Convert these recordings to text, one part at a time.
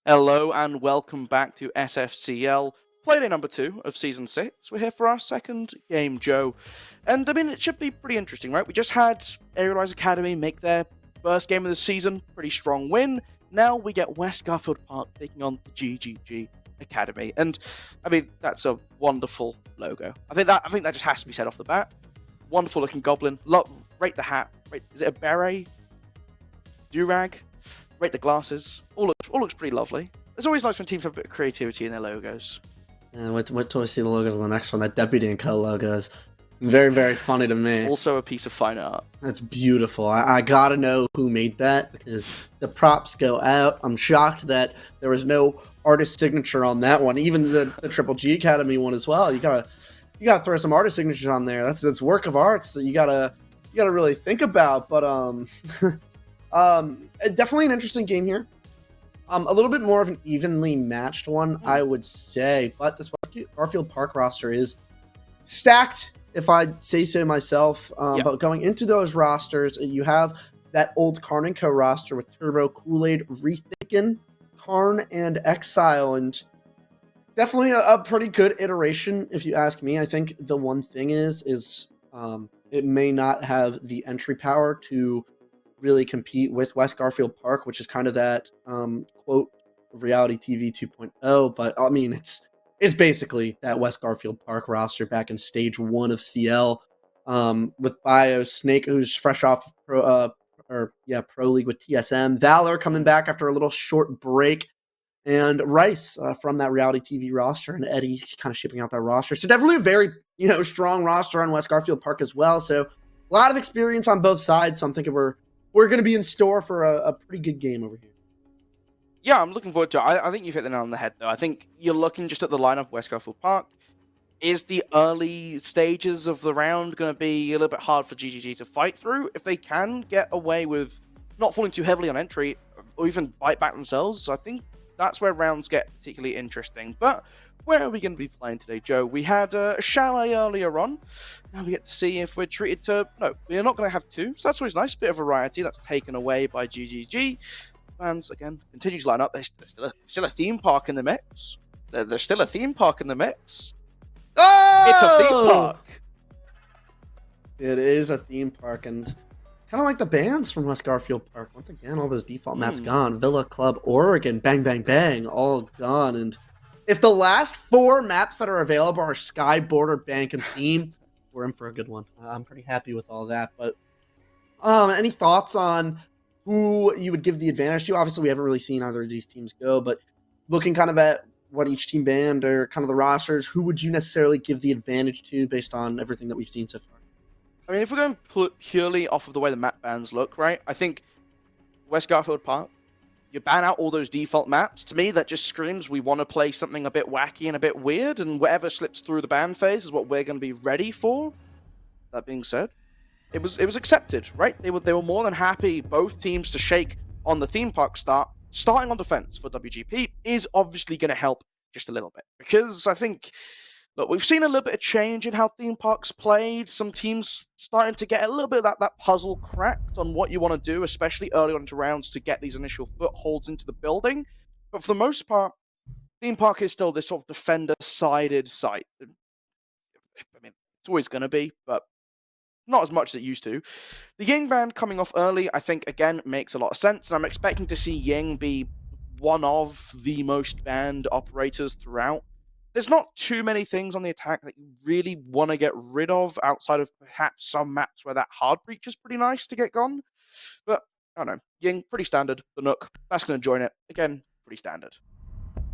Hello and welcome back to SFCL, Playday number 2 of Season 6. We're here for our second game, Joe. And I mean, it should be pretty interesting, right? We just had Aerialise Academy make their first game of the season, pretty strong win. Now we get West Garfield Park taking on the GGG Academy. And I mean, that's a wonderful logo. I think that just has to be said off the bat. Wonderful looking goblin. Rate the hat. Is it a beret? Durag? Rate the glasses. All looks pretty lovely. It's always nice when teams have a bit of creativity in their logos. And wait till we see the logos on the next one. That Deputy and Co logo is very, very funny to me. Also a piece of fine art. That's beautiful. I gotta know who made that because the props go out. I'm shocked that there was no artist signature on that one. Even the Triple G Academy one as well. You gotta throw some artist signatures on there. That's work of art that you gotta really think about. But definitely an interesting game here. A little bit more of an evenly matched one, I would say. But this Garfield Park roster is stacked, if I say so myself. But going into those rosters, you have that old Karn & Co roster with Turbo, Kool-Aid, Rethinkin, Karn, and Exile. And definitely a pretty good iteration, if you ask me. I think the one thing is it may not have the entry power to really compete with West Garfield Park, which is kind of that quote reality TV 2.0. But I mean, it's basically that West Garfield Park roster back in stage 1 of CL, with Bio, Snake, who's fresh off Pro League with TSM, Valor coming back after a little short break, and Rice from that reality TV roster, and Eddie kind of shipping out that roster. So definitely a very strong roster on West Garfield Park as well. So a lot of experience on both sides. So I'm thinking we're going to be in store for a pretty good game over here. Yeah, I'm looking forward to it. I think you've hit the nail on the head, though. I think you're looking just at the lineup of West Garfield Park. Is the early stages of the round going to be a little bit hard for GGG to fight through? If they can get away with not falling too heavily on entry, or even bite back themselves, I think that's where rounds get particularly interesting. But where are we going to be playing today, Joe? We had a chalet earlier on. Now we get to see if we're treated to... No, we're not going to have two, so that's always nice. Bit of variety that's taken away by GGG. Fans, again, continue to line up. There's still a theme park in the mix. There's still a theme park in the mix. Oh! It's a theme park! It is a theme park, and kind of like the bands from West Garfield Park. Once again, all those default maps gone. Villa Club, Oregon, bang, bang, bang, all gone. And if the last 4 maps that are available are Sky, Border, Bank, and Theme, we're in for a good one. I'm pretty happy with all that. But any thoughts on who you would give the advantage to? Obviously, we haven't really seen either of these teams go, but looking kind of at what each team banned or kind of the rosters, who would you necessarily give the advantage to based on everything that we've seen so far? I mean, if we're going purely off of the way the map bans look, right, I think West Garfield Park, you ban out all those default maps. To me, that just screams we want to play something a bit wacky and a bit weird, and whatever slips through the ban phase is what we're going to be ready for. That being said, it was accepted, right? They were more than happy, both teams, to shake on the theme park starting on defense for WGP is obviously going to help just a little bit, because I think, look, we've seen a little bit of change in how theme parks played. Some teams starting to get a little bit of that puzzle cracked on what you want to do, especially early on into rounds, to get these initial footholds into the building. But for the most part, theme park is still this sort of defender-sided site. I mean, it's always going to be, but not as much as it used to. The Ying ban coming off early, I think, again, makes a lot of sense, and I'm expecting to see Ying be one of the most banned operators throughout. There's not too many things on the attack that you really want to get rid of outside of perhaps some maps where that hard breach is pretty nice to get gone. But, I don't know, Ying, pretty standard. The Nook, that's going to join it. Again, pretty standard.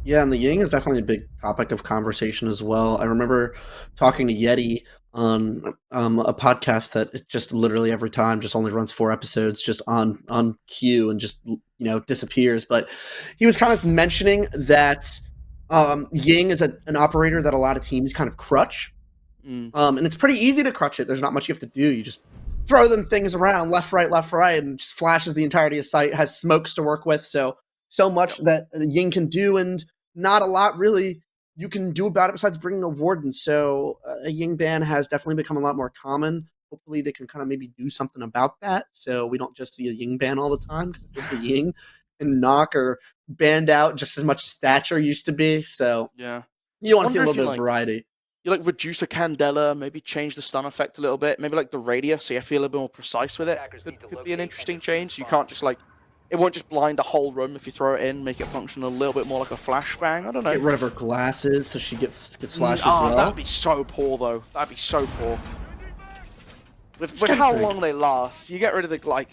Yeah, and the Ying is definitely a big topic of conversation as well. I remember talking to Yeti on a podcast that just literally every time just only runs 4 episodes just on queue and just disappears. But he was kind of mentioning that Ying is an operator that a lot of teams kind of crutch. And it's pretty easy to crutch it. There's not much you have to do. You just throw them things around left, right, and just flashes the entirety of sight, has smokes to work with. So much that Ying can do, and not a lot really you can do about it besides bringing a warden. So a Ying ban has definitely become a lot more common. Hopefully they can kind of maybe do something about that, so we don't just see a Ying ban all the time, because the Ying and Knock are banned out just as much as Thatcher used to be. So Yeah. you want to see a Wonder little if bit you, of like, variety. You like reduce a Candela, maybe change the stun effect a little bit, maybe like the radius, so you feel a little bit more precise with it. Could be an interesting change. You can't just like, it won't just blind a whole room if you throw it in, make it function a little bit more like a flashbang. I don't know. Get rid of her glasses so she gets slashed as well. That'd be so poor though. That'd be so poor. With how long they last, you get rid of the like.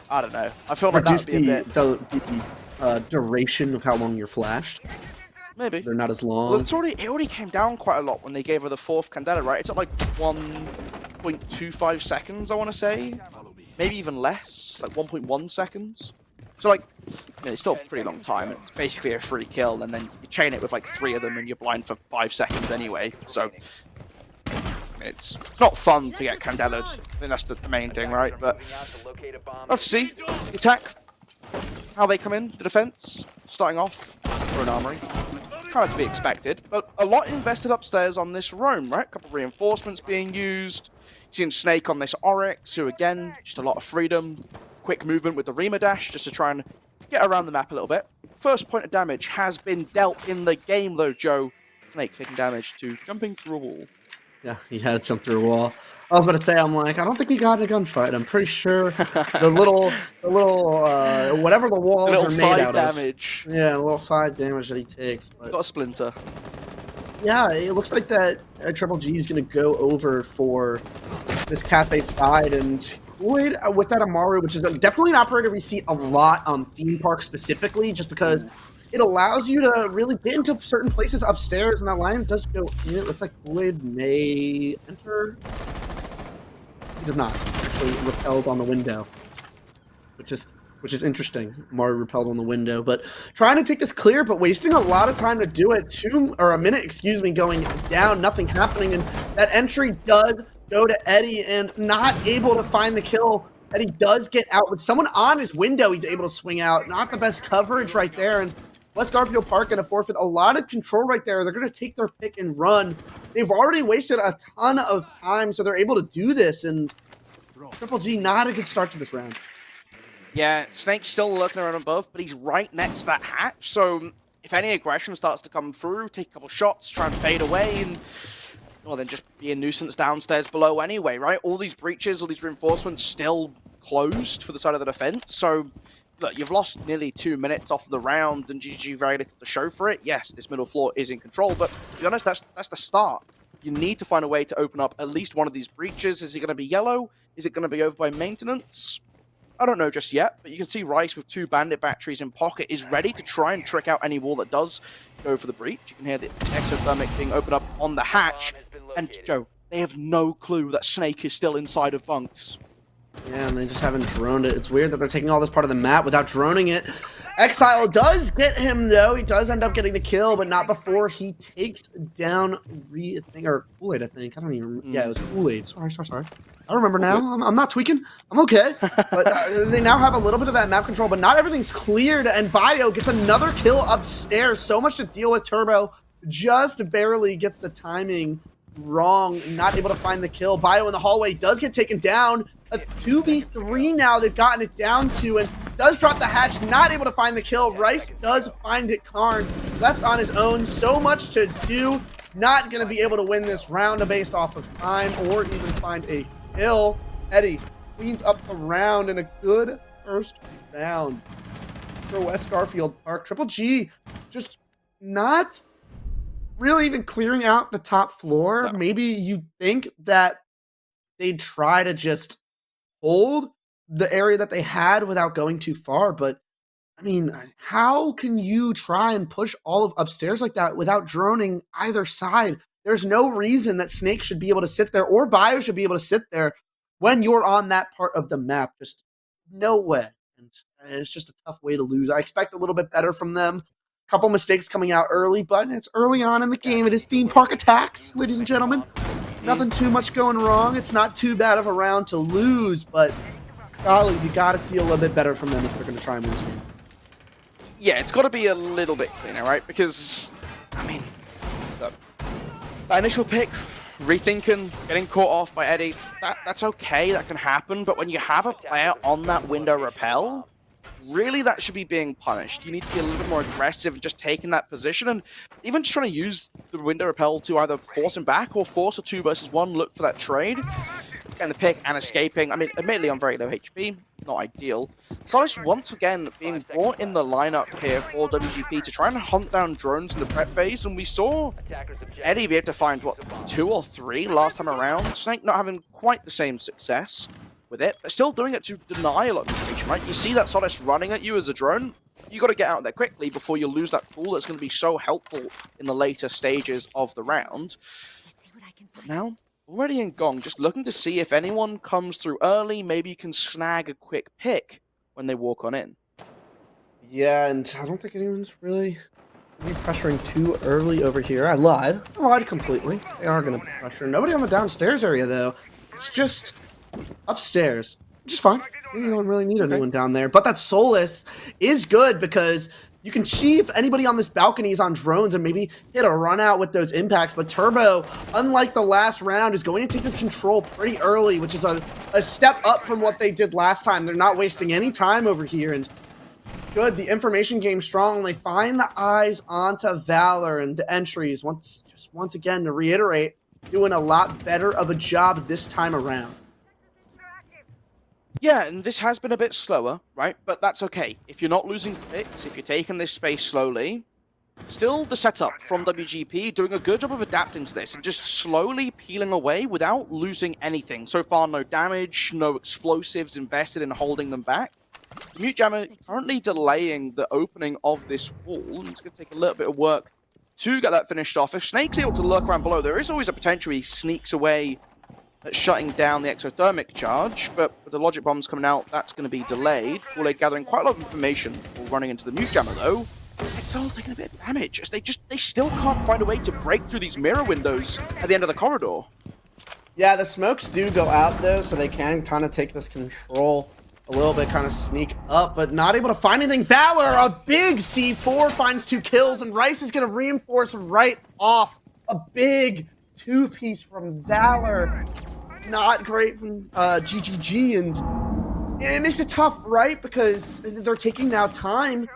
I don't know. I feel like reduce that'd be a bit. the duration of how long you're flashed. Maybe they're not as long. Well, it already came down quite a lot when they gave her the 4th Candela, right? It's at like 1.25 seconds, I want to say, maybe even less, like 1.1 seconds. So like, it's still a pretty long time. It's basically a free kill, and then you chain it with like 3 of them, and you're blind for 5 seconds anyway. So it's not fun to get Candela'd. I think that's the main thing, right? But let's see the attack, how they come in, the defense, starting off for an armory. Kind of to be expected, but a lot invested upstairs on this roam, right? A couple of reinforcements being used. Seeing Snake on this Oryx, who again, just a lot of freedom. Quick movement with the Rima dash, just to try and get around the map a little bit. First point of damage has been dealt in the game though, Joe. Snake taking damage to jumping through a wall. Yeah, he had jumped through a wall. I was about to say, I'm like, I don't think he got in a gunfight. I'm pretty sure the little, whatever the walls are made out damage. of. Yeah, a little 5 damage that he takes. But got a splinter. Yeah, it looks like that Triple G is going to go over for this Cafe side, and Kool-Aid with that Amaru, which is definitely an operator we see a lot on theme park specifically, just because it allows you to really get into certain places upstairs, and that line does go in. It looks like Kool-Aid may enter. He does not. Actually repelled on the window, which is interesting. Mario repelled on the window, but trying to take this clear, but wasting a lot of time to do it. A minute, excuse me, going down, nothing happening, and that entry does go to Eddie, and not able to find the kill. Eddie does get out with someone on his window. He's able to swing out. Not the best coverage right there, and West Garfield Park going to forfeit a lot of control right there. They're going to take their pick and run. They've already wasted a ton of time, so they're able to do this, and Triple G, not a good start to this round. Yeah, Snake's still lurking around above, but he's right next to that hatch, so if any aggression starts to come through, take a couple shots, try and fade away, and well, then just be a nuisance downstairs below anyway, right? All these breaches, all these reinforcements still closed for the side of the defense, so look, you've lost nearly 2 minutes off the round, and GG very little to show for it. Yes, this middle floor is in control, but to be honest, that's the start. You need to find a way to open up at least one of these breaches. Is it going to be yellow? Is it going to be over by maintenance? I don't know just yet, but you can see Rice with 2 bandit batteries in pocket is ready to try and trick out any wall that does go for the breach. You can hear the exothermic being opened up on the hatch, and Joe, they have no clue that Snake is still inside of bunks. Yeah, and they just haven't droned it. It's weird that they're taking all this part of the map without droning it. Exile does get him, though. He does end up getting the kill, but not before he takes down Kool-Aid, I think. I don't even remember. Yeah, it was Kool-Aid. Sorry. I remember now. I'm not tweaking. I'm okay. But they now have a little bit of that map control, but not everything's cleared, and Bio gets another kill upstairs. So much to deal with. Turbo just barely gets the timing wrong, not able to find the kill. Bio in the hallway does get taken down. A 2v3 now they've gotten it down to, and does drop the hatch, not able to find the kill. Rice does find it. Karn left on his own, so much to do, not going to be able to win this round based off of time or even find a kill. Eddie cleans up the round in a good first round for West Garfield Park. Triple G just not really even clearing out the top floor. No. Maybe you think that they'd try to just hold the area that they had without going too far, but I mean, how can you try and push all of upstairs like that without droning either side? There's no reason that Snake should be able to sit there, or Bio should be able to sit there when you're on that part of the map. Just no way. And it's just a tough way to lose. I expect a little bit better from them. Couple mistakes coming out early, but it's early on in the game. It is theme park attacks, ladies and gentlemen. Nothing too much going wrong. It's not too bad of a round to lose, but golly, you got to see a little bit better from them if they're going to try and win this game. Yeah, it's got to be a little bit cleaner, right? Because, I mean, look, that initial pick, rethinking, getting caught off by Eddie, that's okay, that can happen, but when you have a player on that window repel, really that should be being punished. You need to be a little bit more aggressive and just taking that position, and even just trying to use the window repel to either force him back or force a 2 versus 1 look for that trade. Getting the pick and escaping. I mean, admittedly, I'm very low HP, not ideal. Solis once again being brought in the lineup here for WGP to try and hunt down drones in the prep phase, and we saw Eddie be able to find, what, 2 or 3 last time around. Snake not having quite the same success with it, but still doing it to deny a lot of information, right? You see that Solis running at you as a drone, you got to get out there quickly before you lose that pool that's going to be so helpful in the later stages of the round. But now, already in Gong, just looking to see if anyone comes through early, maybe you can snag a quick pick when they walk on in. Yeah, and I don't think anyone's really pressuring too early over here. I lied completely. They are going to pressure. Nobody on the downstairs area, though. It's just upstairs, which is fine. You don't really need anyone down there. But that Solus is good because you can see if anybody on this balcony is on drones and maybe hit a run out with those impacts. But Turbo, unlike the last round, is going to take this control pretty early, which is a step up from what they did last time. They're not wasting any time over here. And good, the information game strong. They find the eyes onto Valor, and the entries, once again, to reiterate, doing a lot better of a job this time around. Yeah, and this has been a bit slower, right? But that's okay. If you're not losing picks, if you're taking this space slowly, still the setup from WGP doing a good job of adapting to this and just slowly peeling away without losing anything. So far, no damage, no explosives invested in holding them back. The Mute Jammer currently delaying the opening of this wall. It's going to take a little bit of work to get that finished off. If Snake's able to lurk around below, there is always a potential he sneaks away at shutting down the exothermic charge, but with the logic bombs coming out, that's going to be delayed. Kool-Aid gathering quite a lot of information before running into the Mute Jammer, though. Exile taking a bit of damage, as they still can't find a way to break through these mirror windows at the end of the corridor. Yeah, the smokes do go out, though, so they can kind of take this control a little bit, kind of sneak up, but not able to find anything. Valor, a big C4, finds 2 kills, and Rice is going to reinforce right off. A big 2-piece from Valor. Not great from GGG, and it makes it tough, right? Because they're taking now time,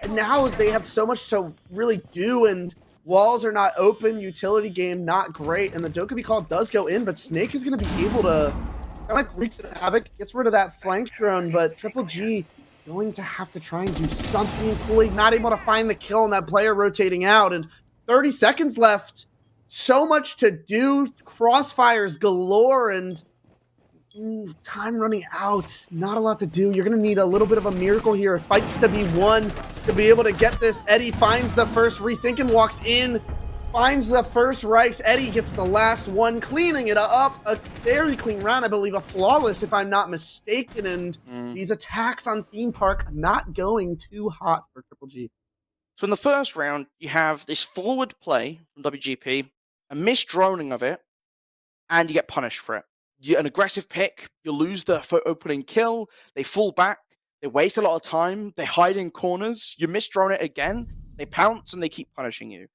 and now they have so much to really do, and walls are not open, utility game not great, and the Dokkaebi call does go in, but Snake is going to be able to kind of wreak the havoc, gets rid of that flank drone, but Triple G going to have to try and do something. Kool-Aid not able to find the kill, and that player rotating out, and 30 seconds left. So much to do, crossfires galore, and time running out. Not a lot to do. You're going to need a little bit of a miracle here. Fights to be won to be able to get this. Eddie finds the first rethink and walks in, finds the first Reichs. Eddie gets the last one, cleaning it up. A very clean round, I believe, a flawless if I'm not mistaken, and these attacks on Theme Park not going too hot for Triple G. So in the first round, you have this forward play from WGP, a misdroning of it, and you get punished for it. An aggressive pick, you lose the opening kill, they fall back, they waste a lot of time, they hide in corners, you misdrone it again, they pounce and they keep punishing you.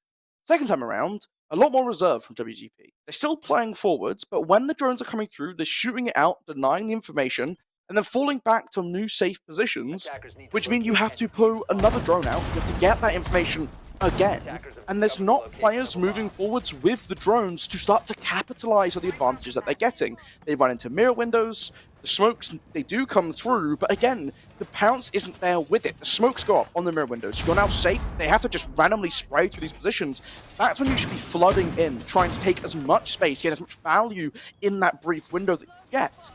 Second time around, a lot more reserve from WGP. They're still playing forwards, but when the drones are coming through, they're shooting it out, denying the information, and then falling back to new safe positions, which means you have to pull another drone out, you have to get that information again, and there's not players moving forwards with the drones to start to capitalize on the advantages that they're getting. They run into mirror windows, the smokes, they do come through, but again, the pounce isn't there with it. The smokes go up on the mirror windows, you're now safe, they have to just randomly spray through these positions. That's when you should be flooding in, trying to take as much space, get as much value in that brief window that you get.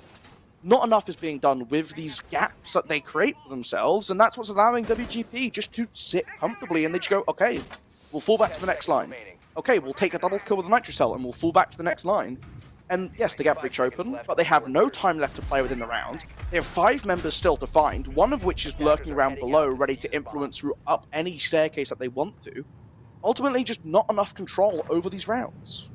Not enough is being done with these gaps that they create for themselves, and that's what's allowing WGP just to sit comfortably, and they just go, okay, we'll fall back to the next line. Okay, we'll take a double kill with the Nitrocell, and we'll fall back to the next line. And yes, the gap breach open, but they have no time left to play within the round. They have 5 members still to find, one of which is lurking around below, ready to influence through up any staircase that they want to. Ultimately, just not enough control over these rounds.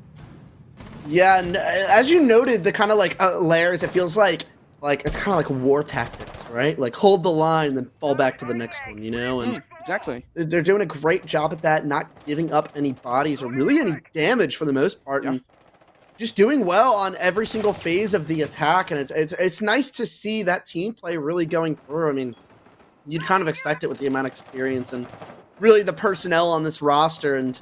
Yeah, and as you noted, the kind of like layers, it feels like it's kind of like war tactics, right? Like hold the line and then fall back to the next one, you know? And exactly. They're doing a great job at that, not giving up any bodies or really any damage for the most part, and just doing well on every single phase of the attack. And it's nice to see that team play really going through. I mean, You'd kind of expect it with the amount of experience and really the personnel on this roster, and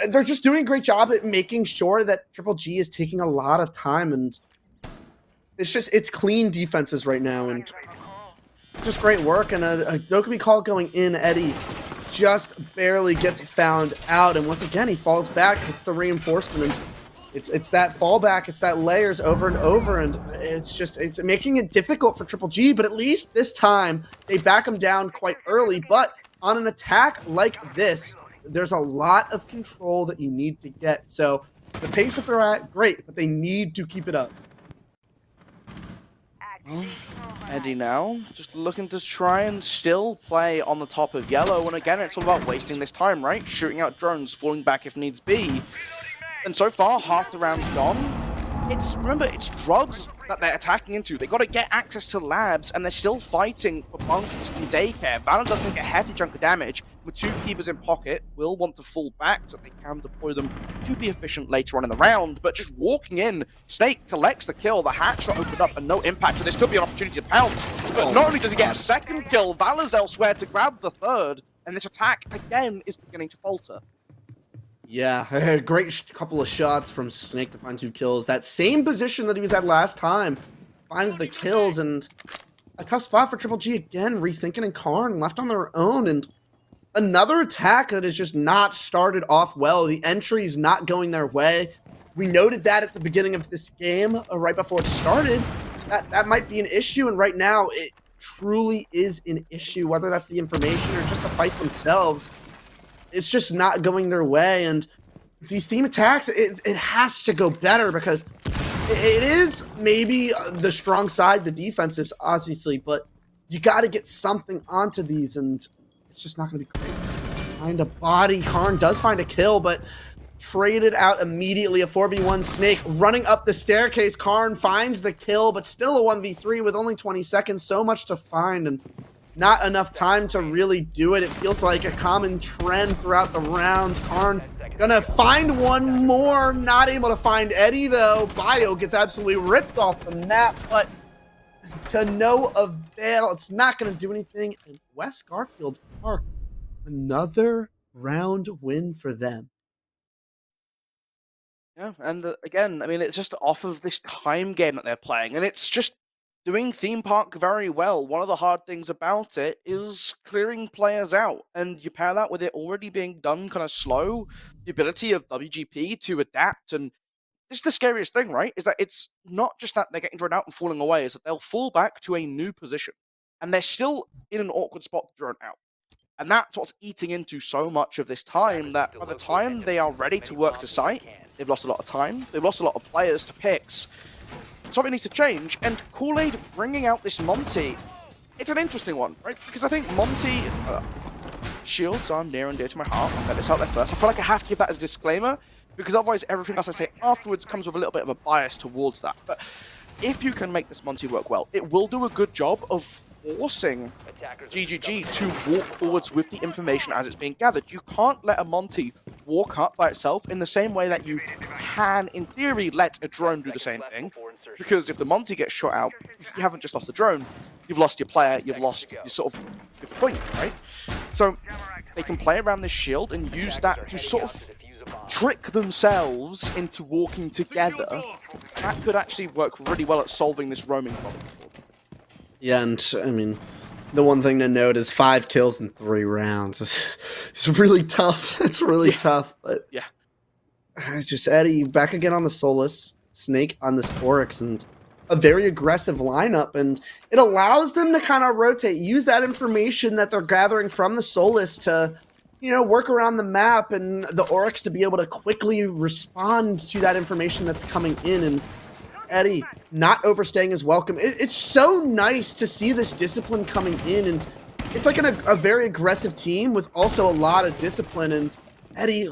they're just doing a great job at making sure that Triple G is taking a lot of time, and it's clean defenses right now, and just great work. And a Dokkaebi call going in. Eddie just barely gets found out, and once again he falls back. It's the reinforcement, and it's that fallback, it's that layers over and over, and it's making it difficult for Triple G. But at least this time they back him down quite early. But on an attack like this, there's a lot of control that you need to get. So the pace that they're at, great, but they need to keep it up. Eddie now, just looking to try and still play on the top of yellow, and again, it's all about wasting this time, right? Shooting out drones, falling back if needs be. And so far, half the round's gone. Remember, it's drugs that they're attacking into. They got to get access to labs, and they're still fighting for bunks and daycare. Valor does take a hefty chunk of damage. With 2 keepers in pocket, will want to fall back so they can deploy them to be efficient later on in the round. But just walking in, Snake collects the kill. The hatch shot opened up and no impact, so this could be an opportunity to pounce. But not only does he get a second kill, Valor's elsewhere to grab the third, and this attack, again, is beginning to falter. Yeah, a great couple of shots from Snake to find 2 kills. That same position that he was at last time finds the kills, and a tough spot for Triple G again, rethinking and Karn left on their own, and another attack that has just not started off well. The entry's not going their way. We noted that at the beginning of this game, right before it started. That might be an issue, and right now it truly is an issue, whether that's the information or just the fights themselves. It's just not going their way, and these team attacks, it has to go better, because it is maybe the strong side, the defensives, obviously, but you got to get something onto these, and it's just not going to be great. Find a body. Karn does find a kill, but traded out immediately. A 4v1 Snake running up the staircase. Karn finds the kill, but still a 1v3 with only 20 seconds. So much to find, and not enough time to really do it. It feels like a common trend throughout the rounds. Karn gonna find one more. Not able to find Eddie, though. Bio gets absolutely ripped off the map, but to no avail. It's not gonna do anything. And West Garfield Park, another round win for them. Yeah, and again, I mean, it's just off of this time game that they're playing, and it's just doing Theme Park very well. One of the hard things about it is clearing players out, and you pair that with it already being done kind of slow, the ability of WGP to adapt, and this is the scariest thing, right? Is that it's not just that they're getting drawn out and falling away, is that they'll fall back to a new position, and they're still in an awkward spot drawn out. And that's what's eating into so much of this time, that by the time they are ready to work to site, they've lost a lot of time, they've lost a lot of players to picks. Something needs to change, and Kool-Aid bringing out this Monty, it's an interesting one, right? Because I think Monty, shields are near and dear to my heart. I'll get this out there first. I feel like I have to give that as a disclaimer, because otherwise everything else I say afterwards comes with a little bit of a bias towards that. But if you can make this Monty work well, it will do a good job of forcing GGG to walk forwards with the information as it's being gathered. You can't let a Monty walk up by itself in the same way that you can, in theory, let a drone do the same thing. Because if the Monty gets shot out, you haven't just lost the drone, you've lost your player, you've lost your sort of your point, right? So they can play around this shield and use that to sort of trick themselves into walking together. That could actually work really well at solving this roaming problem. Yeah, and I mean, the one thing to note is 5 kills in 3 rounds. It's really tough. It's really tough. But yeah, it's just Eddie back again on the Solus, Snake on this Oryx, and a very aggressive lineup. And it allows them to kind of rotate, use that information that they're gathering from the Solus to, you know, work around the map, and the Oryx to be able to quickly respond to that information that's coming in. And Eddie not overstaying his welcome. It's so nice to see this discipline coming in, and it's like a very aggressive team with also a lot of discipline. And Eddie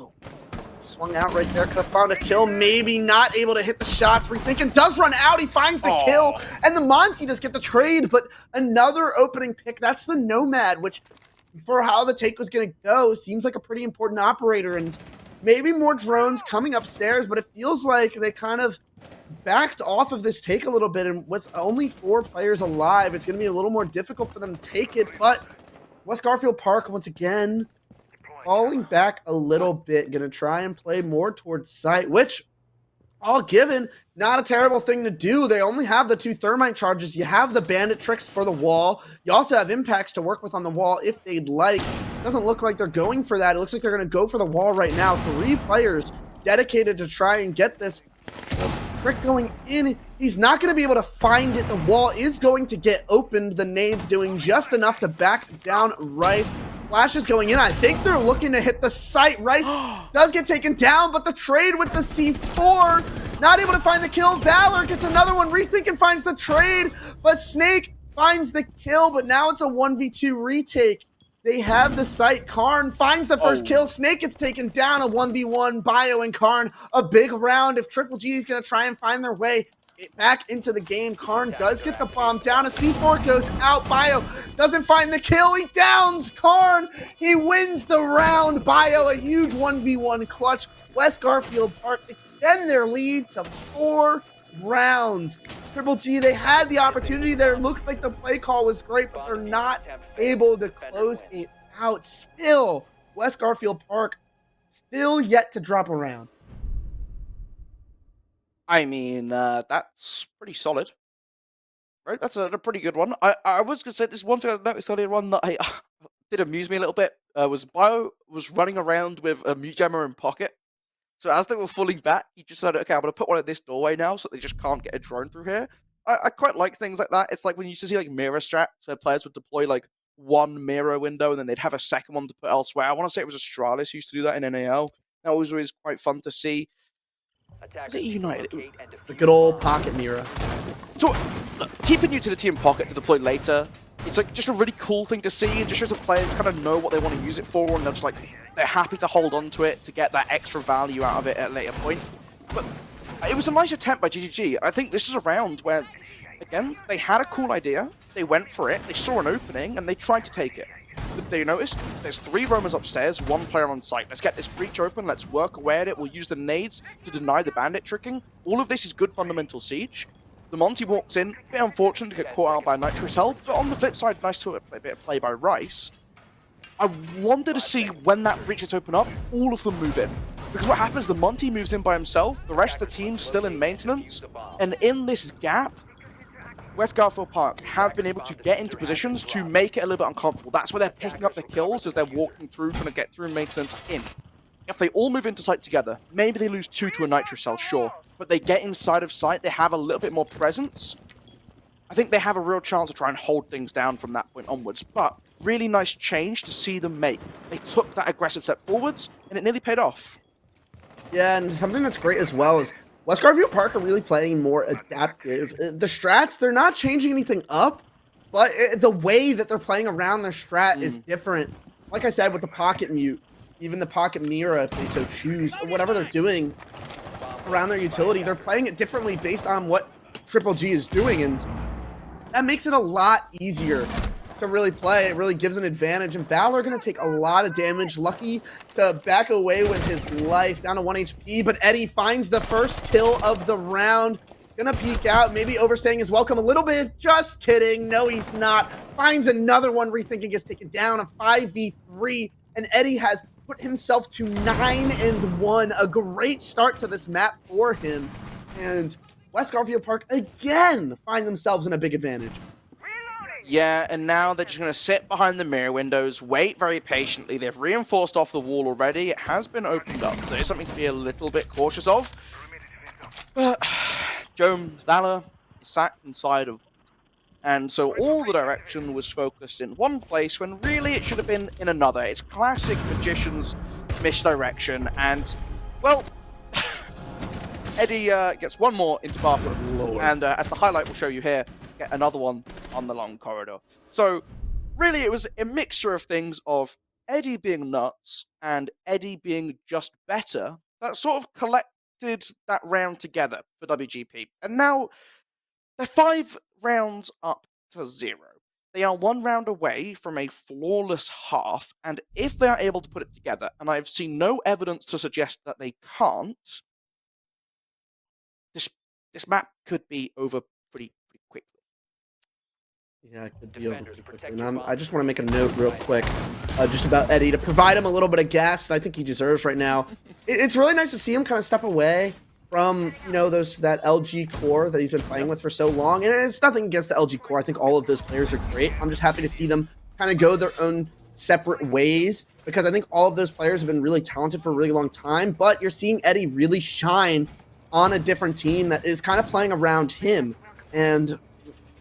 swung out right there, could have found a kill, maybe not able to hit the shots. Rethinking, does run out, he finds the kill, and the Monty does get the trade, but another opening pick. That's the Nomad, which for how the take was going to go, seems like a pretty important operator, and maybe more drones coming upstairs, but it feels like they kind of backed off of this take a little bit, and with only 4 players alive, it's going to be a little more difficult for them to take it. But West Garfield Park, once again, falling back a little bit. Going to try and play more towards site, which, all given, not a terrible thing to do. They only have the 2 thermite charges. You have the bandit tricks for the wall. You also have impacts to work with on the wall if they'd like. Doesn't look like they're going for that. It looks like they're going to go for the wall right now. 3 players dedicated to try and get this trick going in. He's not going to be able to find it. The wall is going to get opened. The nades doing just enough to back down Rice. Flash is going in. I think they're looking to hit the site. Rice does get taken down, but the trade with the C4, not able to find the kill. Valor gets another one. Rethink and finds the trade, but Snake finds the kill, but now it's a 1v2 retake. They have the site. Karn finds the first kill. Snake gets taken down. A 1v1. Bio and Karn, a big round. If Triple G is going to try and find their way back into the game, Karn does get the bomb down. A C4 goes out. Bio doesn't find the kill. He downs Karn. He wins the round. Bio, a huge 1v1 clutch. West Garfield Park extend their lead to 4 rounds. Triple G, they had the opportunity there. It looked like the play call was great, but they're not able to close it out. Still, West Garfield Park still yet to drop a round. I mean, that's pretty solid, right? That's a pretty good one. I was going to say, this one thing I noticed earlier on that did amuse me a little bit, was Bio was running around with a mute jammer in pocket. So as they were falling back, he just said, okay, I'm going to put one at this doorway now so they just can't get a drone through here. I quite like things like that. It's like when you used to see like mirror strats where players would deploy like one mirror window and then they'd have a second one to put elsewhere. I want to say it was Astralis who used to do that in NAL. That was always quite fun to see. Was it United? The good old pocket mirror. So, look, keeping utility in pocket to deploy later, it's like just a really cool thing to see, and just shows that players kind of know what they want to use it for, and they're just like, they're happy to hold on to it to get that extra value out of it at a later point. But it was a nice attempt by GGG. I think this is a round where, again, they had a cool idea, they went for it, they saw an opening, and they tried to take it. But they noticed there's 3 roamers upstairs, 1 player on site. Let's get this breach open, let's work away at it, we'll use the nades to deny the bandit tricking. All of this is good fundamental siege. The Monty walks in, a bit unfortunate to get caught out by Nitrous Hell, but on the flip side, nice to a bit of play by Rice. I wanted to see when that breach is open up, all of them move in. Because what happens, the Monty moves in by himself, the rest of the team's still in maintenance, and in this gap, West Garfield Park have been able to get into positions to make it a little bit uncomfortable. That's where they're picking up the kills as they're walking through, trying to get through maintenance in. If they all move into site together, maybe they lose 2 to a Nitro Cell, sure. But they get inside of site, they have a little bit more presence. I think they have a real chance to try and hold things down from that point onwards. But really nice change to see them make. They took that aggressive step forwards, and it nearly paid off. Yeah, and something that's great as well is West Garfield Park are really playing more adaptive. The strats, they're not changing anything up, but the way that they're playing around their strat is different. Like I said, with the pocket mute, even the pocket mirror, if they so choose, or whatever they're doing around their utility, they're playing it differently based on what Triple G is doing, and that makes it a lot easier to really play. It really gives an advantage, and Valor going to take a lot of damage. Lucky to back away with his life, down to 1 HP, but Eddie finds the first kill of the round. Gonna peek out, maybe overstaying his welcome a little bit. Just kidding, no he's not. Finds another one, Rethinking gets taken down, a 5v3, and Eddie has put himself to 9-1. A great start to this map for him, and West Garfield Park again find themselves in a big advantage. Yeah, and now they're just going to sit behind the mirror windows, wait very patiently. They've reinforced off the wall already. It has been opened up, so it's something to be a little bit cautious of. But Jones Valor is sat inside of, and so all the direction was focused in one place when really it should have been in another. It's classic Magician's misdirection, and, well, Eddie gets one more into bathroom, and as the highlight will show you here, get another one on the long corridor. So really it was a mixture of things of Eddie being nuts and Eddie being just better that sort of collected that round together for WGP. And now they're 5 rounds up to 0. They are 1 round away from a flawless half, and if they are able to put it together, and I've seen no evidence to suggest that they can't, this map could be over pretty quickly. Yeah, it could be over pretty quickly. And I just want to make a note real quick just about Eddie to provide him a little bit of gas that I think he deserves right now. It's really nice to see him kind of step away from, you know, that LG core that he's been playing with for so long. And it's nothing against the LG core. I think all of those players are great. I'm just happy to see them kind of go their own separate ways because I think all of those players have been really talented for a really long time. But you're seeing Eddie really shine on a different team that is kind of playing around him. And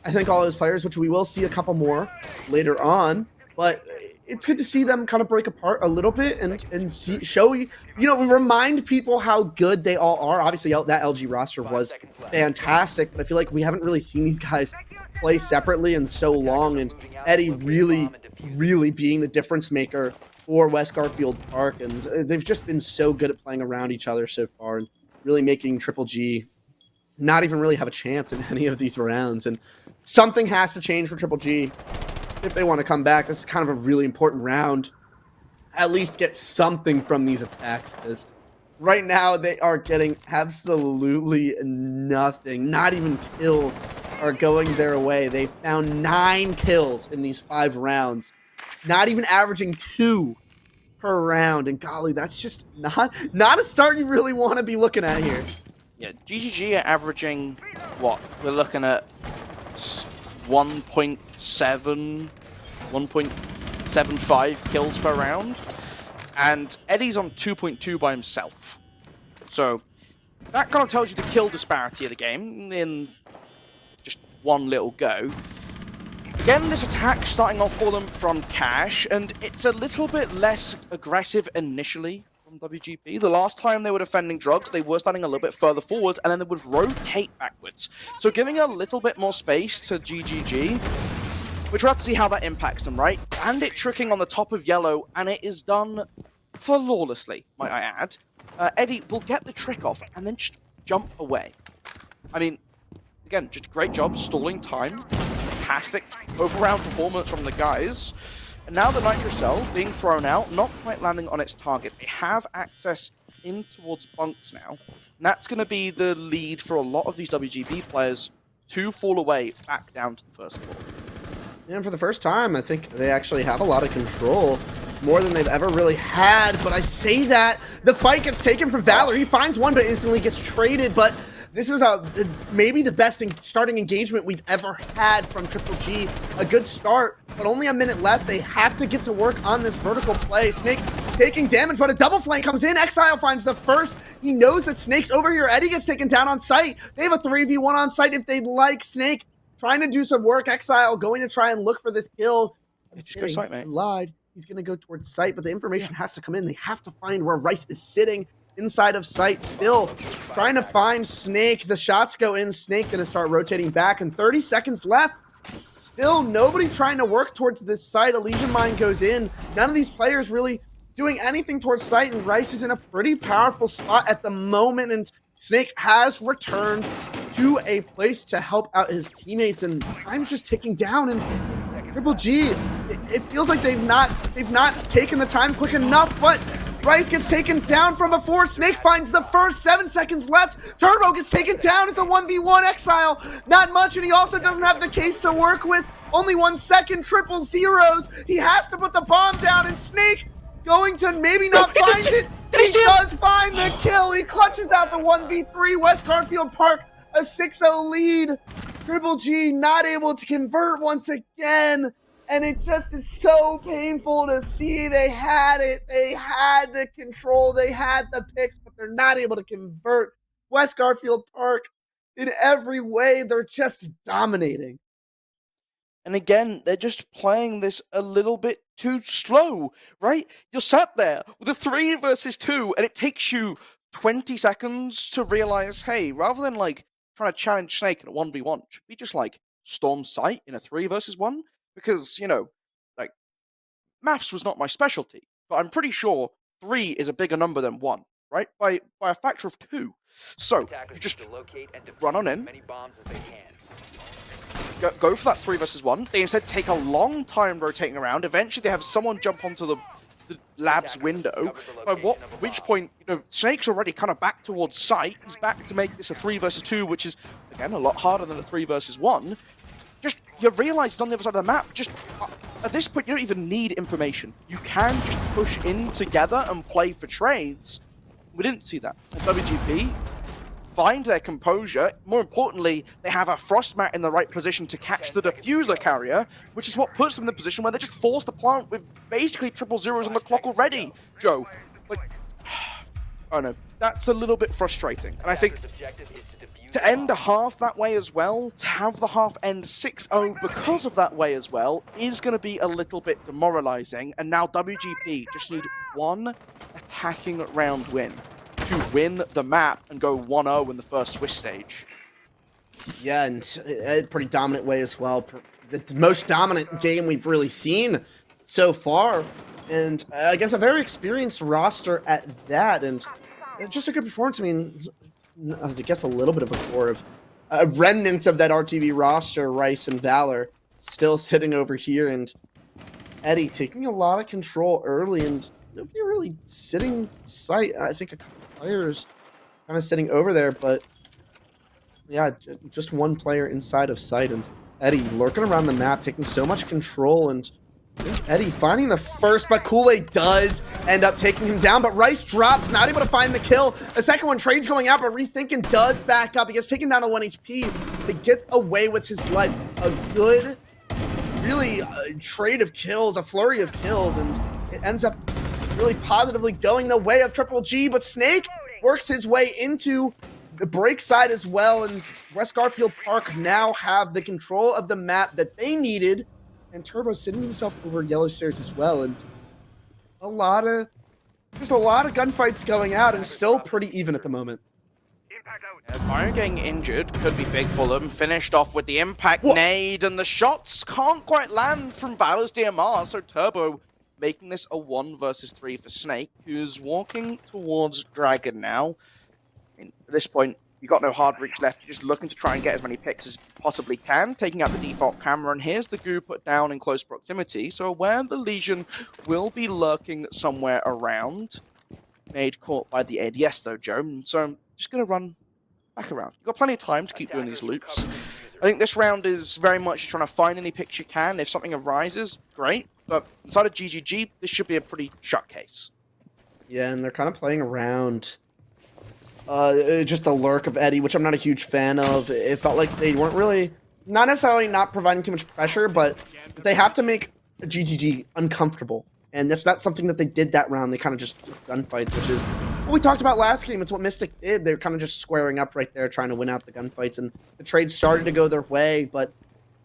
I think all those players, which we will see a couple more later on, but it's good to see them kind of break apart a little bit and show, you know, remind people how good they all are. Obviously, that LG roster was fantastic, but I feel like we haven't really seen these guys play separately in so long, and Eddie really, really being the difference maker for West Garfield Park, and they've just been so good at playing around each other so far and really making Triple G not even really have a chance in any of these rounds. And something has to change for Triple G if they want to come back. This is kind of a really important round. At least get something from these attacks, because right now they are getting absolutely nothing. Not even kills are going their way. They found 9 kills in these 5 rounds, not even averaging 2 per round. And golly, that's just not a start you really want to be looking at here. Yeah, GGG are averaging, what? We're looking at 1.75 kills per round. And Eddie's on 2.2 by himself. So that kind of tells you the kill disparity of the game in just one little go. Again, this attack starting off for them from Cash, and it's a little bit less aggressive initially from WGP. The last time they were defending drugs, they were standing a little bit further forward, and then they would rotate backwards. So giving a little bit more space to GGG, which we'll have to see how that impacts them, right? Bandit tricking on the top of yellow, and it is done flawlessly, might I add. Eddie will get the trick off, and then just jump away. I mean, again, just a great job stalling time. Fantastic overround performance from the guys. And now the Nitro Cell being thrown out, not quite landing on its target. They have access in towards bunks now. And that's going to be the lead for a lot of these WGB players to fall away back down to the first floor. And for the first time, I think they actually have a lot of control, more than they've ever really had. But I say that, the fight gets taken from Valor. He finds one, but instantly gets traded. But this is maybe the best starting engagement we've ever had from Triple G. A good start, but only a minute left. They have to get to work on this vertical play. Snake taking damage, but a double flank comes in. Exile finds the first. He knows that Snake's over here. Eddie gets taken down on site. They have a 3v1 on site if they'd like. Snake trying to do some work. Exile going to try and look for this kill. Just go site, mate. Lied. He's going to go towards site, but the information has to come in. They have to find where Rice is sitting. Inside of sight, still trying to find Snake. The shots go in. Snake gonna start rotating back, and 30 seconds left. Still nobody trying to work towards this site. Elysian Mine goes in. None of these players really doing anything towards sight, and Rice is in a pretty powerful spot at the moment, and Snake has returned to a place to help out his teammates, and time's just ticking down. And Triple G, it feels like they've not taken the time quick enough, but Rice gets taken down from before. Snake finds the first. 7 seconds left. Turbo gets taken down. It's a 1v1 Exile. Not much, and he also doesn't have the case to work with. Only 1 second. Triple zeros. He has to put the bomb down, and Snake going to maybe not find it. He does find the kill. He clutches out the 1v3. West Garfield Park, a 6-0 lead. Triple G not able to convert once again. And it just is so painful to see. They had it. They had the control. They had the picks, but they're not able to convert. West Garfield Park, in every way, they're just dominating. And again, they're just playing this a little bit too slow, right? You're sat there with a 3 versus 2, and it takes you 20 seconds to realize, hey, rather than like trying to challenge Snake in a 1v1, should we just like storm site in a 3 versus 1? Because, you know, like, maths was not my specialty, but I'm pretty sure 3 is a bigger number than 1, right? By a factor of 2. So, you just run on in, go for that 3 versus 1. They instead take a long time rotating around. Eventually, they have someone jump onto the lab's window, by which point, you know, Snake's already kind of back towards site. He's back to make this a 3 versus 2, which is, again, a lot harder than a 3 versus 1. just you realize it's on the other side of the map. Just at this point, you don't even need information. You can just push in together and play for trades. We didn't see that. And WGP find their composure. More importantly, they have a Frostmat in the right position to catch the diffuser carrier, which is what puts them in the position where they're just forced to plant with basically triple zeros on the clock already, Joe. Like, oh no, that's a little bit frustrating. And I think to end a half that way as well, to have the half end 6-0 because of that way as well, is going to be a little bit demoralizing. And now WGP just need one attacking round win to win the map and go 1-0 in the first Swiss stage. Yeah, and a pretty dominant way as well. The most dominant game we've really seen so far. And against a very experienced roster at that. And just a good performance. I mean, I guess a little bit of a core of remnants of that RTV roster, Rice and Valor, still sitting over here. And Eddie taking a lot of control early and nobody really sitting sight. I think a couple players kind of sitting over there, but yeah, just one player inside of sight, and Eddie lurking around the map, taking so much control, and Eddie finding the first, but Kool-Aid does end up taking him down, but Rice drops, not able to find the kill. The second one, Trade's going out, but Rethinking does back up. He gets taken down to 1 HP. He gets away with his life. A good, really trade of kills, a flurry of kills, and it ends up really positively going the way of Triple G, but Snake works his way into the break side as well, and West Garfield Park now have the control of the map that they needed, and Turbo sitting himself over Yellow Stairs as well, and a lot of gunfights going out, and still pretty even at the moment. Mario getting injured could be big for them. Finished off with the impact nade, and the shots can't quite land from Valor's DMR, so Turbo making this a 1 versus 3 for Snake, who's walking towards Dragon now. I mean, at this point, you've got no hard reach left. You're just looking to try and get as many picks as possibly can, taking out the default camera. And here's the goo put down in close proximity. So aware the Legion will be lurking somewhere around. Made caught by the ADS though, Joe. So I'm just going to run back around. You've got plenty of time to keep doing these loops. I think this round is very much trying to find any picks you can. If something arises, great. But inside of GGG, this should be a pretty shut case. Yeah, and they're kind of playing around just the lurk of Eddie, which I'm not a huge fan of. It felt like they weren't really, not necessarily not providing too much pressure, but they have to make GGG uncomfortable. And that's not something that they did that round. They kind of just took gunfights, which is what we talked about last game. It's what Mystic did. They're kind of just squaring up right there, trying to win out the gunfights. And the trade started to go their way, but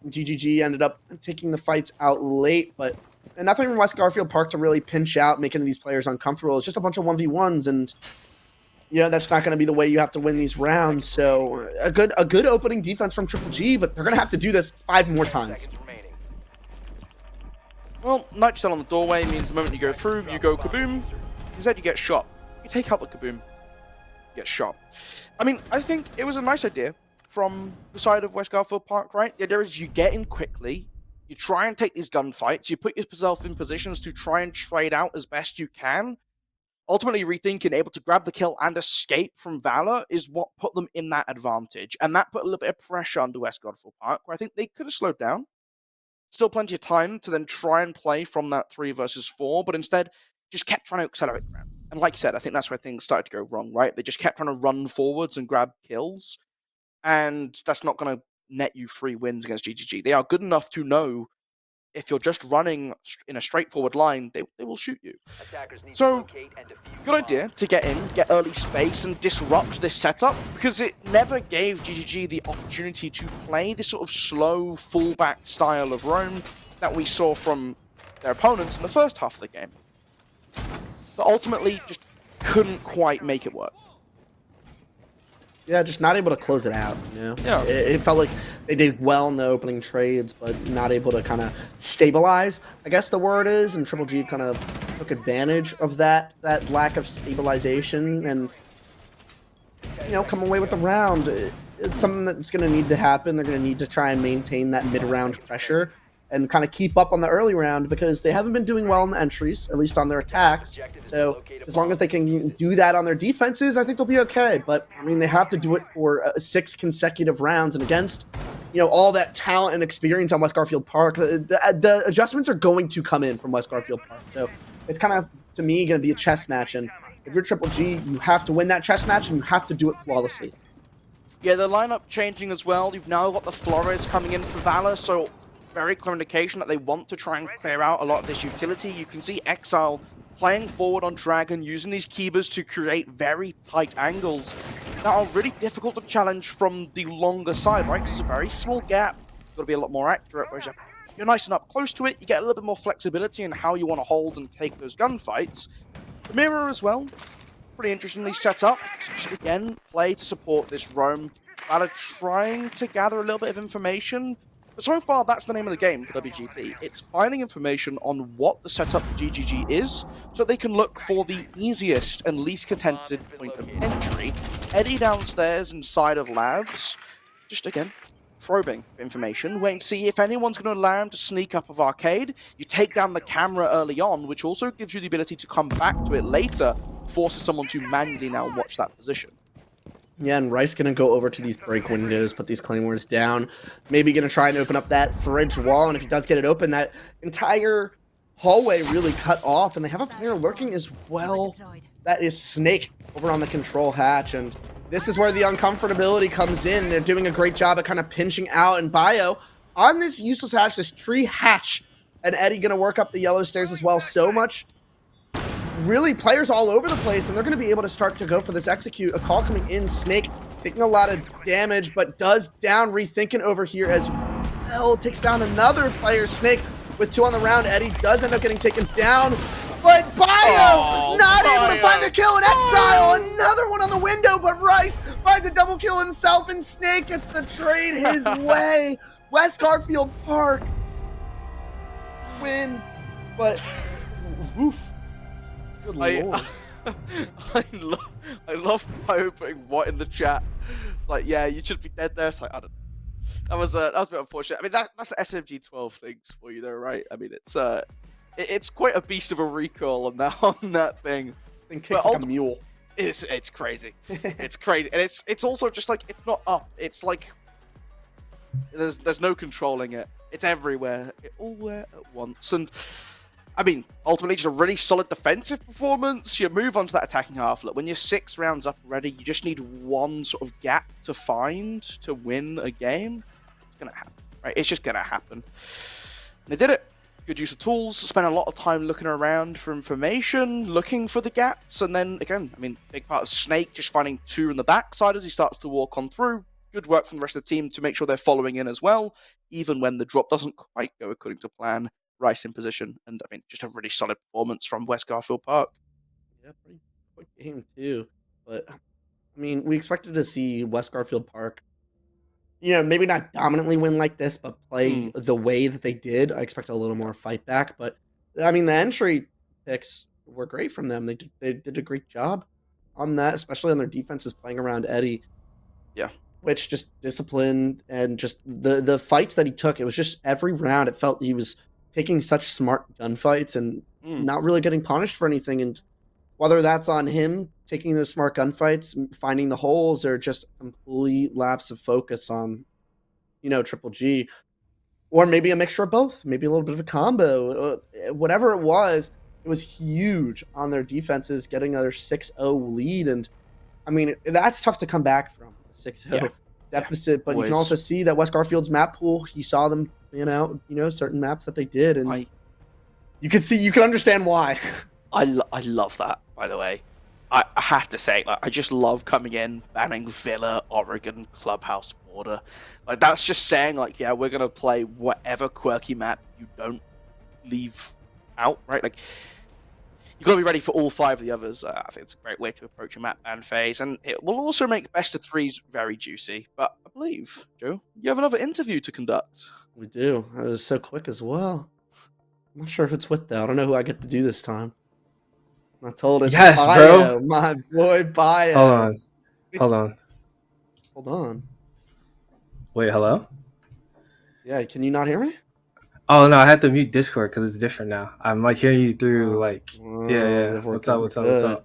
GGG ended up taking the fights out late. But and nothing from West Garfield Park to really pinch out, making these players uncomfortable. It's just a bunch of 1v1s, and you know that's not going to be the way you have to win these rounds. So a good opening defense from Triple G, but they're going to have to do this 5 more times. Well, Night Cell on the doorway means the moment you go through, you go kaboom. Instead, you get shot. You take out the kaboom, you get shot. I mean, I think it was a nice idea from the side of West Garfield Park, right? The idea is you get in quickly, you try and take these gunfights, you put yourself in positions to try and trade out as best you can. Ultimately, Rethinking able to grab the kill and escape from Valor is what put them in that advantage. And that put a little bit of pressure under West Garfield Park, where I think they could have slowed down. Still plenty of time to then try and play from that 3 versus 4, but instead just kept trying to accelerate the round. And like you said, I think that's where things started to go wrong, right? They just kept trying to run forwards and grab kills, and that's not going to net you 3 wins against GGG. They are good enough to know if you're just running in a straightforward line, they will shoot you. So, good idea to get in, get early space, and disrupt this setup, because it never gave GGG the opportunity to play this sort of slow, fullback style of roam that we saw from their opponents in the first half of the game. But ultimately, just couldn't quite make it work. Yeah, just not able to close it out, you know? Yeah. It felt like they did well in the opening trades, but not able to kind of stabilize, I guess the word is, and Triple G kind of took advantage of that lack of stabilization and, you know, come away with the round. It's something that's going to need to happen. They're going to need to try and maintain that mid-round pressure and kind of keep up on the early round, because they haven't been doing well in the entries, at least on their attacks. So as long as they can do that on their defenses, I think they'll be okay. But I mean, they have to do it for 6 consecutive rounds, and against all that talent and experience on West Garfield Park. The adjustments are going to come in from West Garfield Park. So it's kind of, to me, going to be a chess match. And if you're Triple G, you have to win that chess match, and you have to do it flawlessly. Yeah, the lineup changing as well. You've now got the Flores coming in for Valor, so very clear indication that they want to try and clear out a lot of this utility. You can see Exile playing forward on Dragon, using these Keybers to create very tight angles that are really difficult to challenge from the longer side, right? Because it's a very small gap. You've got to be a lot more accurate, whereas you're nice and up close to it, you get a little bit more flexibility in how you want to hold and take those gunfights. The mirror as well, pretty interestingly set up. Just again, play to support this roam. Valor trying to gather a little bit of information. But so far, that's the name of the game for WGP. It's finding information on what the setup for GGG is, so they can look for the easiest and least contested point of entry. Eddie downstairs inside of labs, just again, probing information, waiting to see if anyone's going to allow him to sneak up of arcade. You take down the camera early on, which also gives you the ability to come back to it later, forces someone to manually now watch that position. Yeah, and Rice going to go over to these break windows, put these claymores down, maybe going to try and open up that fridge wall, and if he does get it open, that entire hallway really cut off, and they have a player lurking as well. That is Snake over on the control hatch, and this is where the uncomfortability comes in. They're doing a great job at kind of pinching out, and Bio on this useless hatch, this tree hatch, and Eddie going to work up the yellow stairs as well. So much really players all over the place, and they're going to be able to start to go for this execute. A call coming in, Snake taking a lot of damage, but does down Rethinking over here as well. Takes down another player, Snake, with 2 on the round. Eddie does end up getting taken down, but Bio not able to find the kill, and Exile, another one on the window, but Rice finds a double kill himself, and Snake gets the trade his way. West Garfield Park win, but woof. Good Lord. I love Bio putting what in the chat. Like, yeah, you should be dead there. It's like, I don't. That was a bit unfortunate. I mean, that's the SMG12 things for you, though, right? I mean, it's quite a beast of a recoil on that thing. Thing kicks like a mule. It's crazy. It's crazy, and it's also just like it's not up. It's like there's no controlling it. It's everywhere, all there at once, and. I mean, ultimately, just a really solid defensive performance. You move on to that attacking half. Look, when you're 6 rounds up already, you just need one sort of gap to find to win a game. It's going to happen, right? It's just going to happen. And they did it. Good use of tools. Spent a lot of time looking around for information, looking for the gaps. And then, again, I mean, big part of Snake just finding 2 in the backside as he starts to walk on through. Good work from the rest of the team to make sure they're following in as well, even when the drop doesn't quite go according to plan. Rice in position, and I mean, just a really solid performance from West Garfield Park. Yeah, pretty quick game too. But I mean, we expected to see West Garfield Park, maybe not dominantly win like this, but play the way that they did. I expect a little more fight back. But I mean, the entry picks were great from them. They did a great job on that, especially on their defenses playing around Eddie. Yeah. Which just discipline and just the fights that he took. It was just every round. It felt he was taking such smart gunfights and not really getting punished for anything. And whether that's on him taking those smart gunfights, finding the holes, or just a complete lapse of focus on, Triple G, or maybe a mixture of both, maybe a little bit of a combo, whatever it was huge on their defenses, getting another 6-0 lead. And I mean, that's tough to come back from a 6-0 deficit, but you can also see that West Garfield's map pool, he saw them, certain maps that they did, and you can understand why. I love that, by the way. I have to say, I just love coming in, banning Villa, Oregon, Clubhouse, Border. Like, that's just saying, yeah, we're going to play whatever quirky map you don't leave out, right? Like, you've got to be ready for all 5 of the others. I think it's a great way to approach a map ban phase, and it will also make best of 3s very juicy. But I believe, Joe, you have another interview to conduct. We do. It was so quick as well. I'm not sure if it's with that. I don't know who I get to do this time. I told it's Bio, bro. My boy Bio. Hold on. Wait, hello? Yeah, can you not hear me? Oh, no, I had to mute Discord because it's different now. I'm hearing you through yeah. What's up?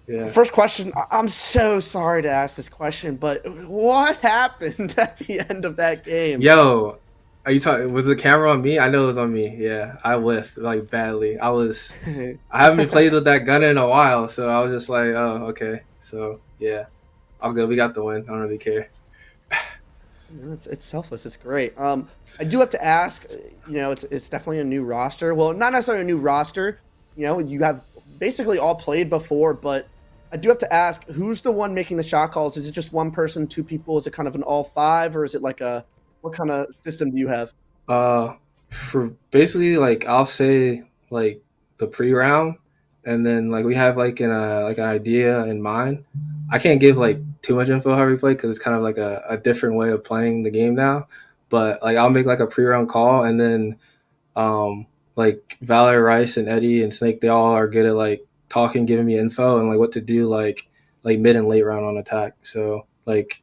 Yeah. First question. I'm so sorry to ask this question, but what happened at the end of that game? Yo, are you talking? Was the camera on me? I know it was on me. Yeah, I whiffed like badly. I haven't played with that gun in a while, so I was just like, oh, okay. So yeah, all good. We got the win. I don't really care. It's selfless. It's great. I do have to ask. It's definitely a new roster. Well, not necessarily a new roster. You have basically all played before, but I do have to ask, who's the one making the shot calls? Is it just one person, two people? Is it kind of an all five, or is it like what kind of system do you have? For basically like I'll say like the pre-round, and then like we have like an idea in mind. I can't give like too much info how we play because it's kind of like a different way of playing the game now. But like I'll make like a pre-round call, and then like Valor, Rice, and Eddie and Snake, they all are good at like talking, giving me info and like what to do like mid and late round on attack. So like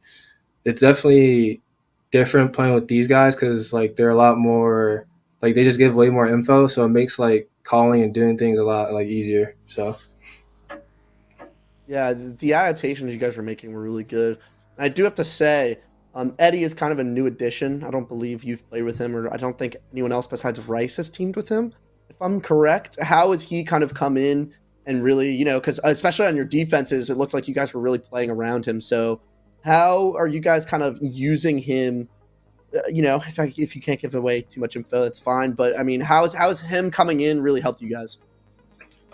it's definitely different playing with these guys because like they're a lot more like they just give way more info, so it makes like calling and doing things a lot like easier. So Yeah, the adaptations you guys were making were really good. And I do have to say, Eddie is kind of a new addition. I don't believe you've played with him, or I don't think anyone else besides Rice has teamed with him. If I'm correct, how has he kind of come in and really, because especially on your defenses, it looked like you guys were really playing around him. So, how are you guys kind of using him? If you can't give away too much info, that's fine. But I mean, how's him coming in really helped you guys?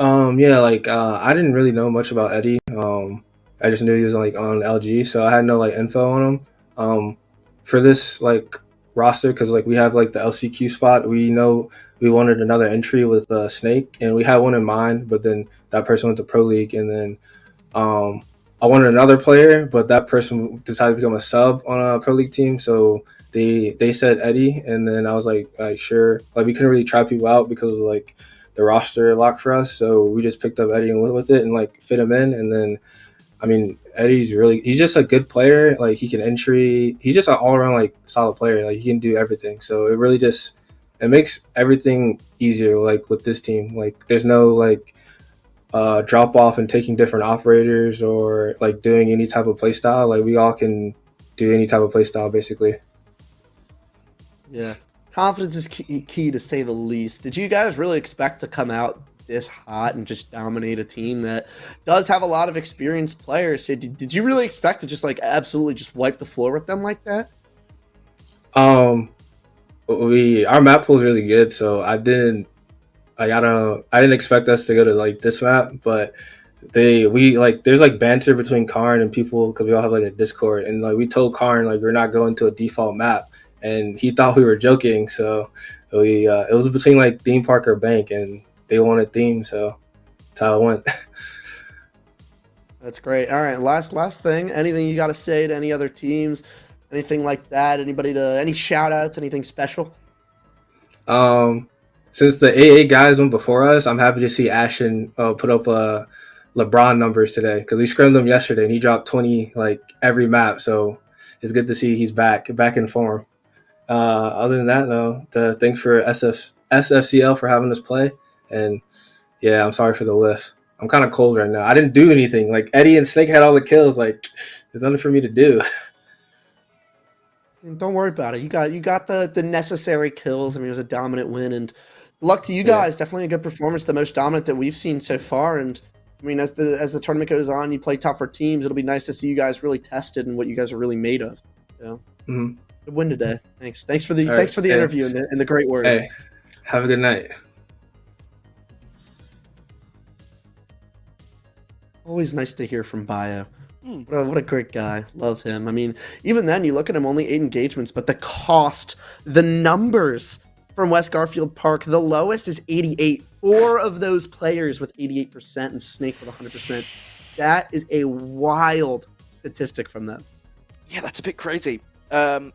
yeah, like I didn't really know much about Eddie. I just knew he was like on LG, so I had no like info on him. For this like roster, because like we have like the LCQ spot, we know we wanted another entry with Snake, and we had one in mind, but then that person went to Pro League, and then I wanted another player, but that person decided to become a sub on a Pro League team, so they said Eddie, and then I was like sure. Like we couldn't really try people out because like the roster locked for us, so we just picked up Eddie and went with it and like fit him in, and then I mean, he's just a good player. Like he can entry. He's just an all around like solid player. Like he can do everything. So it really just it makes everything easier. Like with this team, like there's no like drop off and taking different operators or like doing any type of play style. Like we all can do any type of play style basically. Yeah. Confidence is key to say the least. Did you guys really expect to come out this hot and just dominate a team that does have a lot of experienced players? So did you really expect to just like absolutely just wipe the floor with them like that? Our map pool is really good, so I didn't expect us to go to like this map, but we like there's like banter between Karn and people because we all have like a Discord, and like we told Karn like we're not going to a default map, and he thought we were joking. So we it was between like theme park or bank, and they wanted theme, so that's how it went. That's great. All right, last thing. Anything you got to say to any other teams? Anything like that? Any shout outs? Anything special? Since the AA guys went before us, I'm happy to see Ashton put up LeBron numbers today because we scrimmed him yesterday and he dropped 20 like every map. So it's good to see he's back in form. Other than that, no. Thanks for SFCL for having us play, and yeah, I'm sorry for the whiff. I'm kind of cold right now. I didn't do anything. Like Eddie and Snake had all the kills. Like there's nothing for me to do. Don't worry about it. You got the necessary kills. I mean, it was a dominant win, and luck to you guys. Yeah. Definitely a good performance, the most dominant that we've seen so far. And I mean, as the tournament goes on, you play tougher teams. It'll be nice to see you guys really tested and what you guys are really made of. Good win today. Thanks for the interview and the great words. Hey, have a good night. Always nice to hear from Bio. What a great guy. Love him. I mean, even then, you look at him, only 8 engagements, but the cost, the numbers from West Garfield Park, the lowest is 88. 4 of those players with 88% and Snake with 100%. That is a wild statistic from them. Yeah, that's a bit crazy. Yeah,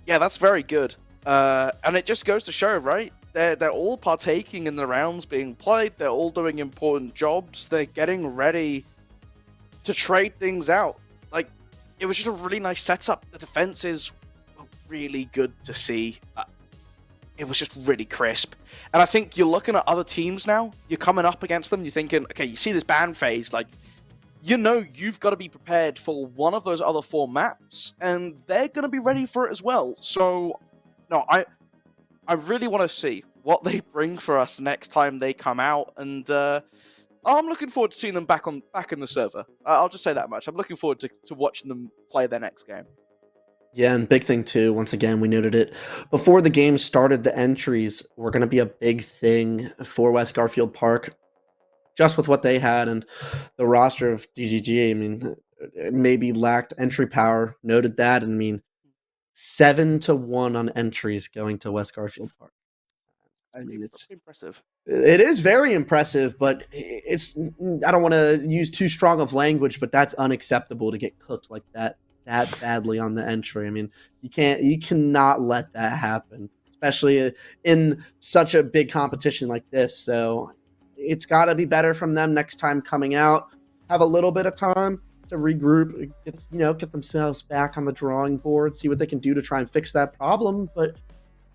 that's very good. And it just goes to show, right? They're all partaking in the rounds being played. They're all doing important jobs. They're getting ready to trade things out. Like, it was just a really nice setup. The defenses were really good to see. It was just really crisp. And I think you're looking at other teams now. You're coming up against them. You're thinking, okay, you see this ban phase. Like, you know you've got to be prepared for one of those other 4 maps, and they're going to be ready for it as well. So, no, I really want to see what they bring for us next time they come out, and I'm looking forward to seeing them back in the server. I'll just say that much. I'm looking forward to watching them play their next game. Yeah, and big thing too, once again, we noted it before the game started, the entries were going to be a big thing for West Garfield Park, just with what they had and the roster of GGG. I mean, it maybe lacked entry power, noted that, and I mean, 7-1 on entries going to West Garfield Park. I mean, That's impressive. it is very impressive, but it's, I don't want to use too strong of language, but that's unacceptable to get cooked like that badly on the entry. I mean, you cannot let that happen, especially in such a big competition like this. So it's got to be better from them next time coming out. Have a little bit of time to regroup, get themselves back on the drawing board, see what they can do to try and fix that problem. But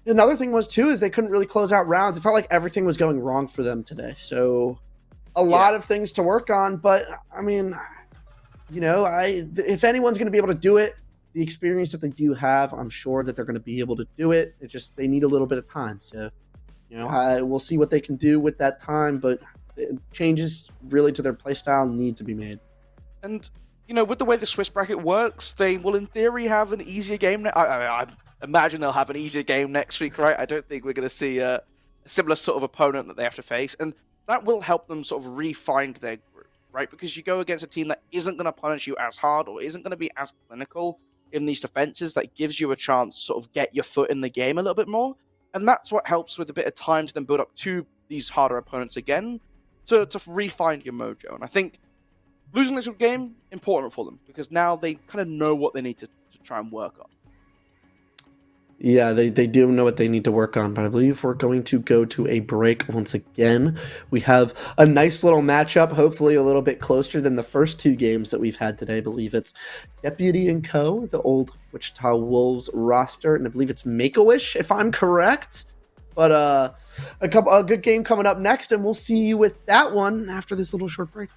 another thing was too is they couldn't really close out rounds. It felt like everything was going wrong for them today. So a lot of things to work on. But I mean, if anyone's going to be able to do it, the experience that they do have, I'm sure that they're going to be able to do it. It just, they need a little bit of time. So, we'll see what they can do with that time, but changes really to their playstyle need to be made. And, with the way the Swiss bracket works, they will in theory have an easier game. I imagine they'll have an easier game next week, right? I don't think we're going to see a similar sort of opponent that they have to face. And that will help them sort of refine their group, right? Because you go against a team that isn't going to punish you as hard or isn't going to be as clinical in these defenses. That gives you a chance to sort of get your foot in the game a little bit more. And that's what helps with a bit of time to then build up to these harder opponents again to refine your mojo. And I think losing this game, important for them, because now they kind of know what they need to try and work on. Yeah, they do know what they need to work on, but I believe we're going to go to a break once again. We have a nice little matchup, hopefully a little bit closer than the first 2 games that we've had today. I believe it's Deputy & Co., the old Wichita Wolves roster, and I believe it's Make-A-Wish, if I'm correct. But a good game coming up next, and we'll see you with that one after this little short break.